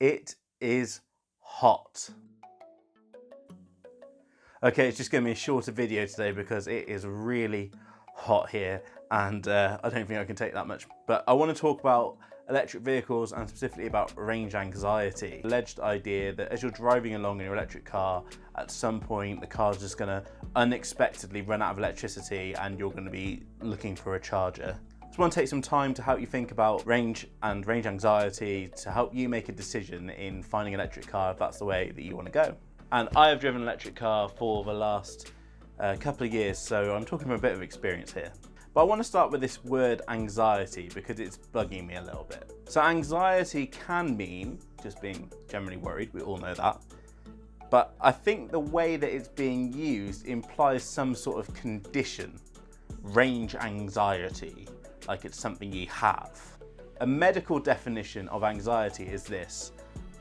It is hot. Okay, it's just going to be a shorter video today because it is really hot here and I don't think I can take that much. But I want to talk about electric vehicles and specifically about range anxiety. Alleged idea that as you're driving along in your electric car, at some point the car's just going to unexpectedly run out of electricity and you're going to be looking for a charger. I just want to take some time to help you think about range and range anxiety to help you make a decision in finding an electric car if that's the way that you want to go. And I have driven an electric car for the last couple of years, so I'm talking from a bit of experience here. But I want to start with this word anxiety because it's bugging me a little bit. So anxiety can mean just being generally worried, we all know that. But I think the way that it's being used implies some sort of condition, range anxiety, like it's something you have. A medical definition of anxiety is this: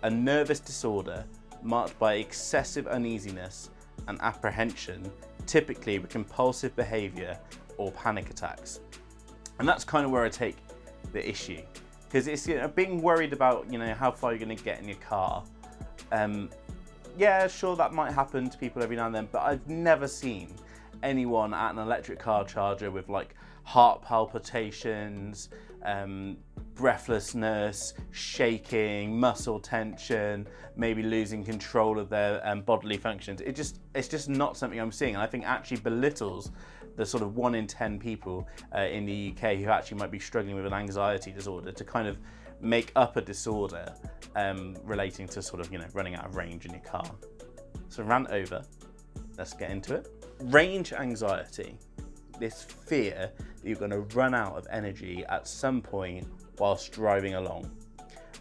a nervous disorder marked by excessive uneasiness and apprehension, typically with compulsive behaviour or panic attacks. And that's kind of where I take the issue, because it's being worried about how far you're going to get in your car. Yeah, sure, that might happen to people every now and then, but I've never seen anyone at an electric car charger with like heart palpitations, breathlessness, shaking, muscle tension, maybe losing control of their bodily functions. It's just not something I'm seeing, and I think actually belittles the sort of 1 in 10 people in the UK who actually might be struggling with an anxiety disorder to kind of make up a disorder relating to sort of running out of range in your car. So rant over, let's get into it. Range anxiety, this fear that you're going to run out of energy at some point whilst driving along.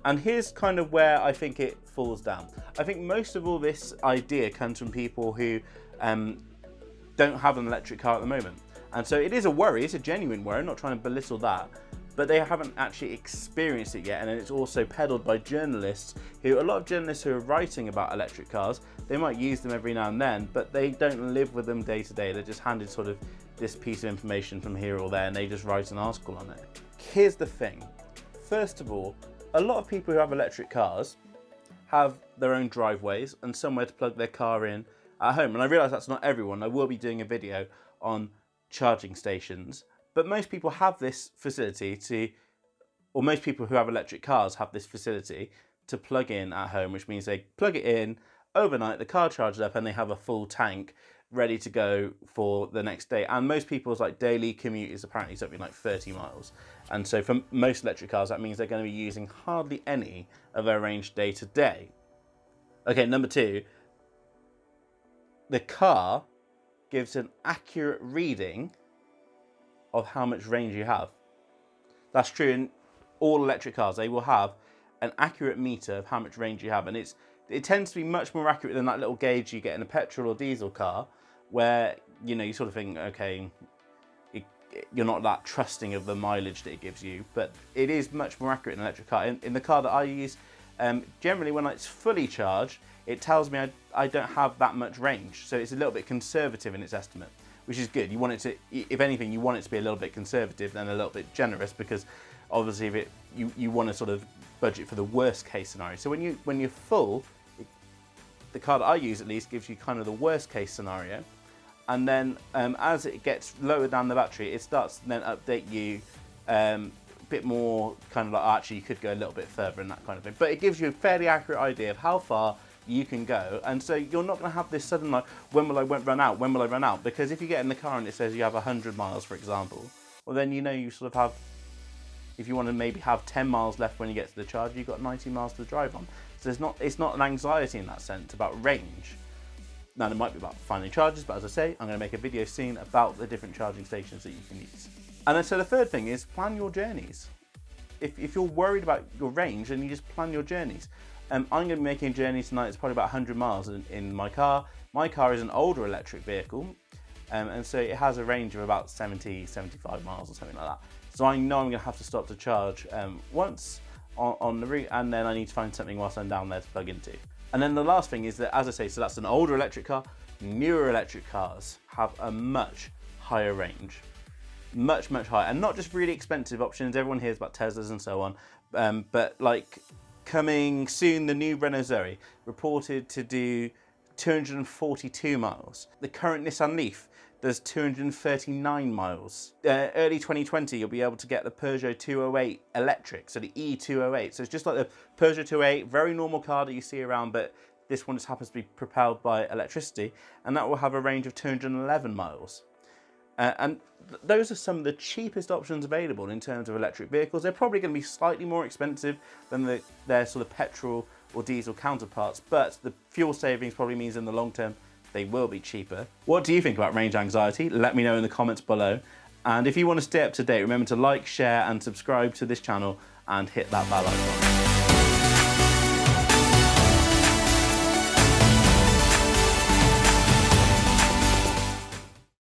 And here's kind of where I think it falls down. I think most of all this idea comes from people who don't have an electric car at the moment. And so it is a worry, it's a genuine worry, I'm not trying to belittle that, but they haven't actually experienced it yet. And then it's also peddled by journalists a lot of journalists who are writing about electric cars, they might use them every now and then, but they don't live with them day to day. They're just handed sort of this piece of information from here or there and they just write an article on it. Here's the thing. First of all, a lot of people who have electric cars have their own driveways and somewhere to plug their car in at home. And I realise that's not everyone. I will be doing a video on charging stations, but most people have this facility or most people who have electric cars have this facility to plug in at home, which means they plug it in overnight, the car charges up and they have a full tank ready to go for the next day. And most people's like daily commute is apparently something like 30 miles. And so for most electric cars, that means they're going to be using hardly any of their range day to day. Okay, number two, the car gives an accurate reading of how much range you have. That's true in all electric cars. They will have an accurate meter of how much range you have. And it tends to be much more accurate than that little gauge you get in a petrol or diesel car, where you sort of think, okay, you're not that trusting of the mileage that it gives you, but it is much more accurate in an electric car. In the car that I use, generally when it's fully charged, it tells me I don't have that much range, so it's a little bit conservative in its estimate, which is good. You want it to, if anything, you want it to be a little bit conservative and a little bit generous, because obviously if you want to sort of budget for the worst case scenario. So when you're full, the car that I use at least gives you kind of the worst case scenario, and then as it gets lower down the battery, it starts to then update you a bit more kind of like, actually you could go a little bit further and that kind of thing. But it gives you a fairly accurate idea of how far you can go, and so you're not going to have this sudden like, when will I run out? When will I run out? Because if you get in the car and it says you have 100 miles, for example, well then you sort of have, if you want to maybe have 10 miles left when you get to the charger, you've got 90 miles to drive on. So it's not an anxiety in that sense about range. Now there might be about finding chargers, but as I say, I'm going to make a video soon about the different charging stations that you can use. And then so the third thing is plan your journeys. If you're worried about your range, then you just plan your journeys. I'm going to be making a journey tonight. It's probably about 100 miles in my car. My car is an older electric vehicle, and so it has a range of about 70, 75 miles or something like that. So I know I'm going to have to stop to charge once on the route, and then I need to find something whilst I'm down there to plug into. And then the last thing is that, as I say, so that's an older electric car. Newer electric cars have a much higher range. Much higher, and not just really expensive options. Everyone hears about Teslas and so on, but like Coming soon, the new Renault Zoe, reported to do 242 miles. The current Nissan Leaf does 239 miles. Early 2020, you'll be able to get the Peugeot 208 electric, so the E208. So it's just like the Peugeot 208, very normal car that you see around, but this one just happens to be propelled by electricity, and that will have a range of 211 miles. And those are some of the cheapest options available in terms of electric vehicles. They're probably going to be slightly more expensive than their sort of petrol or diesel counterparts, but the fuel savings probably means in the long term they will be cheaper. What do you think about range anxiety? Let me know in the comments below. And if you want to stay up to date, remember to like, share and subscribe to this channel and hit that bell icon.